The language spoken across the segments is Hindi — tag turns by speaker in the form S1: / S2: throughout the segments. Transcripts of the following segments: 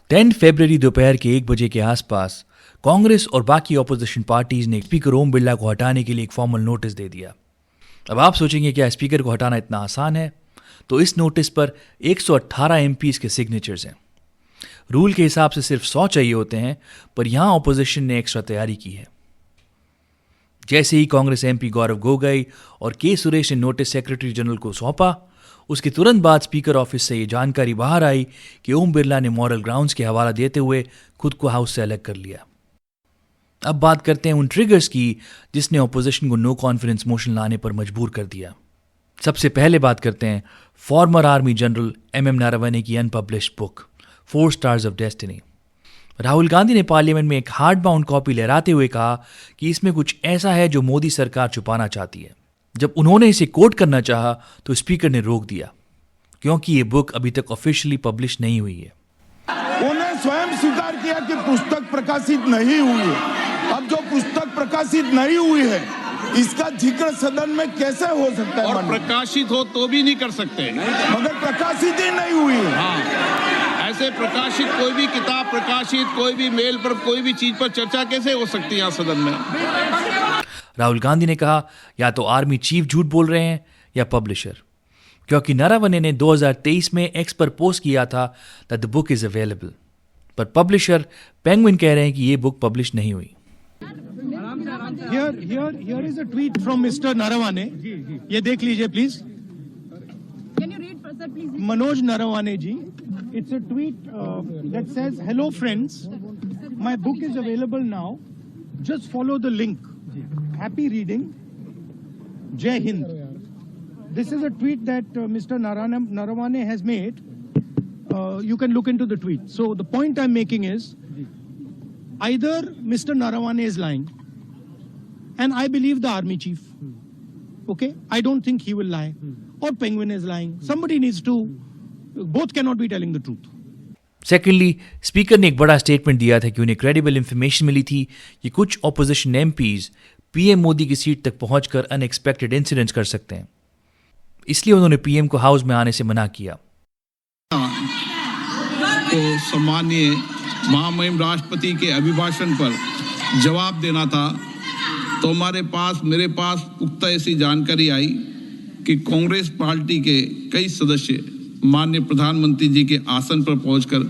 S1: 10 फरवरी दोपहर के 1 बजे के आसपास कांग्रेस और बाकी ऑपोजिशन पार्टीज ने स्पीकर ओम बिरला को हटाने के लिए एक फॉर्मल नोटिस दे दिया। अब आप सोचेंगे क्या स्पीकर को हटाना इतना आसान है? तो इस नोटिस पर 118 एमपीज के सिग्नेचर्स हैं। रूल के हिसाब से सिर्फ 100 चाहिए होते हैं, पर यहां ऑपोजिशन ने एक्स्ट्रा तैयारी की है। जैसे ही कांग्रेस एमपी गौरव गोगोई और के सुरेश ने नोटिस सेक्रेटरी जनरल को सौंपा, उसके तुरंत बाद स्पीकर ऑफिस से ये जानकारी बाहर आई कि ओम बिरला ने मॉरल ग्राउंड्स के हवाला देते हुए खुद को हाउस से अलग कर लिया। अब बात करते हैं उन ट्रिगर्स की जिसने ऑपोजिशन को नो कॉन्फिडेंस मोशन लाने पर मजबूर कर दिया। सबसे पहले बात करते हैं farmer army general MM Naravane की unpublished book 4 stars of destiny. Rahul Gandhi ने पार्लियामेंट में एक हार्ड बाउंड कॉपी लहराते हुए कहा कि इसमें कुछ ऐसा है जो मोदी सरकार छुपाना चाहती है। जब उन्होंने इसे कोट करना चाहा तो स्पीकर ने रोक दिया, क्योंकि ये बुक अभी तक ऑफिशियली पब्लिश नहीं हुई है।
S2: उन्हें स्वयं स्वीकार किया कि पुस्तक प्रकाशित नहीं हुई है। अब जो पुस्तक प्रकाशित नहीं हुई है, इसका जिक्र सदन में कैसे हो सकता है?
S3: और प्रकाशित हो तो भी नहीं कर सकते,
S2: मगर प्रकाशित ही नहीं हुई है।
S3: हाँ, ऐसे प्रकाशित कोई भी किताब प्रकाशित, कोई भी मेल पर, कोई भी चीज पर चर्चा कैसे हो सकती है यहाँ सदन में?
S1: राहुल गांधी ने कहा या तो आर्मी चीफ झूठ बोल रहे हैं या पब्लिशर, क्योंकि नारावने ने 2023 में एक्स पर पोस्ट किया था that the book is available, पर पब्लिशर पेंगुइन कह रहे हैं कि ये बुक पब्लिश नहीं हुई।
S4: Here is a tweet from Mr. Naravane. ये देख लीजिए please.
S5: Can you read, sir, please?
S4: Manoj Naravane ji, it's a tweet that says, "Hello friends, my book is available now. Just follow the link. Happy reading. Jai Hind." This is a tweet that Mr. Naravane has made. You can look into the tweet. So the point I'm making is, either Mr. Naravane is lying, and I believe the army chief. Okay, I don't think he will lie, or Penguin is lying. Somebody needs to. Both cannot be telling the truth.
S1: Secondly, speaker ने एक बड़ा स्टेटमेंट दिया था कि उन्हें क्रेडिबल इंफॉर्मेशन मिली थी कि कुछ ऑपोजिशन एमपीज पीएम मोदी की सीट तक पहुंचकर अनएक्सपेक्टेड इंसिडेंट्स कर सकते हैं, इसलिए उन्होंने पीएम को हाउस में आने से मना किया।
S3: तो सम्माननीय महामहिम राष्ट्रपति के अभिभाषण पर जवाब देना था, तो मेरे पास पुख्ता ऐसी जानकारी आई कि कांग्रेस पार्टी के कई सदस्य माननीय प्रधानमंत्री जी के आसन पर पहुंचकर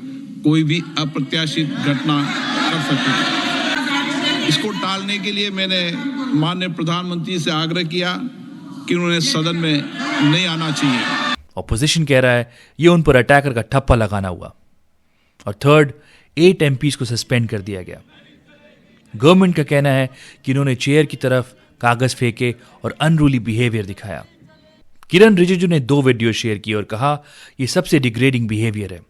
S3: कोई भी अप्रत्याशित घटना कर सकते हैं। इसको टालने के लिए मैंने माननीय प्रधानमंत्री से आग्रह किया कि उन्हें सदन में नहीं आना चाहिए।
S1: ऑपोजिशन कह रहा है ये उन पर अटैकर का ठप्पा लगाना हुआ। और थर्ड, 8 एमपीज को सस्पेंड कर दिया गया। गवर्नमेंट का कहना है कि इन्होंने चेयर की तरफ कागज फेंके और अनरूली बिहेवियर दिखाया। किरण रिजिजू ने 2 वीडियो शेयर किए और कहा यह सबसे डिग्रेडिंग बिहेवियर है।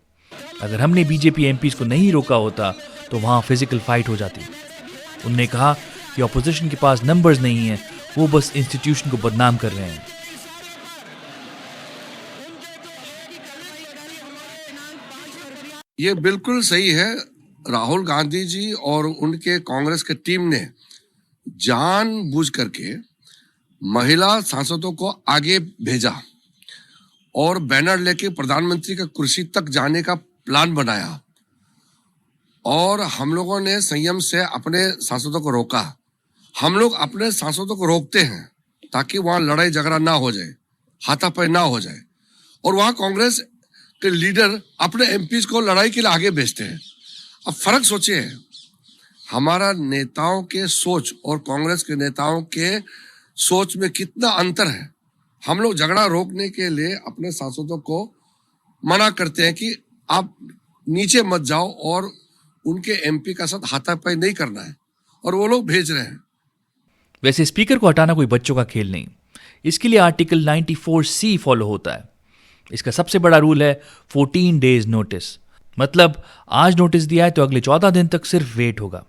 S1: अगर हमने बीजेपी एमपीज को नहीं रोका होता तो वहां फिजिकल फाइट हो जाती। उन्होंने कहा कि ऑपोजिशन के पास नंबर्स नहीं है, वो बस इंस्टीट्यूशन को बदनाम कर रहे हैं।
S6: ये बिल्कुल सही है। राहुल गांधी जी और उनके कांग्रेस के टीम ने जानबूझ करके महिला सांसदों को आगे भेजा और बैनर लेके प्रधानमंत्री का कुर्सी तक जाने का प्लान बनाया, और हम लोगों ने संयम से अपने सांसदों को रोका। हम लोग अपने सांसदों को रोकते हैं ताकि वहां लड़ाई झगड़ा ना हो जाए, हाथापाई ना हो जाए, और वहां कांग्रेस के लीडर अपने एमपीज को लड़ाई के लिए आगे भेजते हैं। अब फर्क सोचिए, हमारा नेताओं के सोच और कांग्रेस के नेताओं के सोच में कितना अंतर है। हम लोग झगड़ा रोकने के लिए अपने सांसदों को मना करते हैं कि आप नीचे मत जाओ और उनके एमपी का साथ हाथापाई नहीं करना है, और वो लोग भेज रहे हैं।
S1: वैसे स्पीकर को हटाना कोई बच्चों का खेल नहीं। इसके लिए आर्टिकल 94C फॉलो होता है। इसका सबसे बड़ा रूल है 14 डेज नोटिस। मतलब आज नोटिस दिया है तो अगले 14 दिन तक सिर्फ वेट होगा।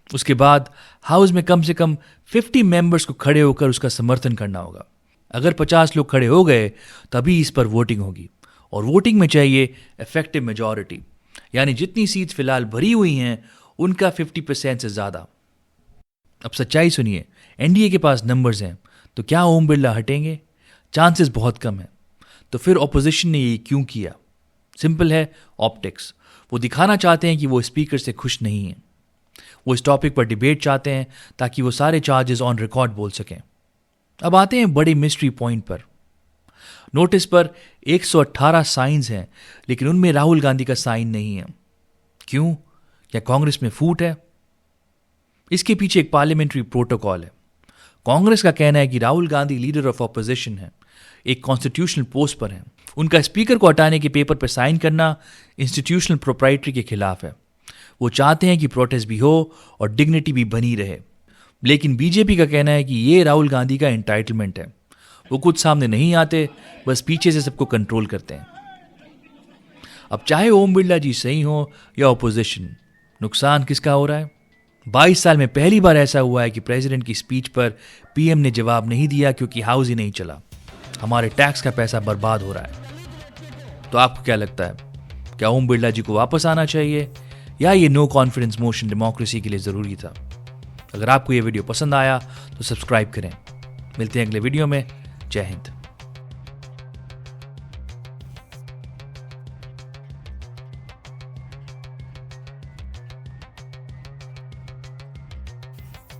S1: उसके बाद हाउस में कम से कम 50 मेंबर्स को खड़े होकर उसका समर्थन करना होगा। अगर 50 लोग खड़े हो गए तभी इस पर वोटिंग होगी, और वोटिंग में चाहिए इफेक्टिव मेजॉरिटी, यानी जितनी सीट्स फिलहाल भरी हुई हैं उनका 50% से ज्यादा। अब सच्चाई सुनिए, एनडीए के पास नंबर्स हैं, तो क्या ओम बिरला हटेंगे? चांसेस बहुत कम है। तो फिर ऑपोजिशन ने ये क्यों किया? सिंपल है, ऑप्टिक्स। वो दिखाना चाहते हैं कि वो स्पीकर से खुश नहीं हैं। वो इस टॉपिक पर डिबेट चाहते हैं ताकि वो सारे चार्जेस ऑन रिकॉर्ड बोल सकें। अब आते हैं बड़े मिस्ट्री पॉइंट पर। नोटिस पर 118 साइंस हैं, लेकिन उनमें राहुल गांधी का साइन नहीं है। क्यों? क्या कांग्रेस में फूट है? इसके पीछे एक पार्लियामेंट्री प्रोटोकॉल है। कांग्रेस का कहना है कि Rahul Gandhi leader of opposition है, एक कॉन्स्टिट्यूशनल पोस्ट पर है। उनका स्पीकर को हटाने के पेपर पर साइन करना इंस्टीट्यूशनल प्रोप्राइटरी के खिलाफ है। वो चाहते हैं कि प्रोटेस्ट भी हो और डिग्निटी भी बनी रहे। लेकिन बीजेपी का कहना है कि ये राहुल गांधी का एंटाइटलमेंट है। वो खुद सामने नहीं आते, बस पीछे से सबको कंट्रोल करते हैं। अब चाहे ओम बिरला जी सही हो या ऑपोजिशन, नुकसान किसका हो रहा है? 22 साल में पहली बार ऐसा हुआ है कि प्रेसिडेंट की स्पीच पर पीएम ने जवाब नहीं दिया क्योंकि हाउस ही नहीं चला। हमारे टैक्स का पैसा बर्बाद हो रहा है। तो आपको क्या लगता है, क्या ओम बिरला जी को वापस आना चाहिए या ये नो कॉन्फिडेंस मोशन डेमोक्रेसी के लिए ज़रूरी था? अगर आपको ये वीडियो पसंद आया तो सब्सक्राइब करें। मिलते हैं अगले वीडियो में। जय हिंद।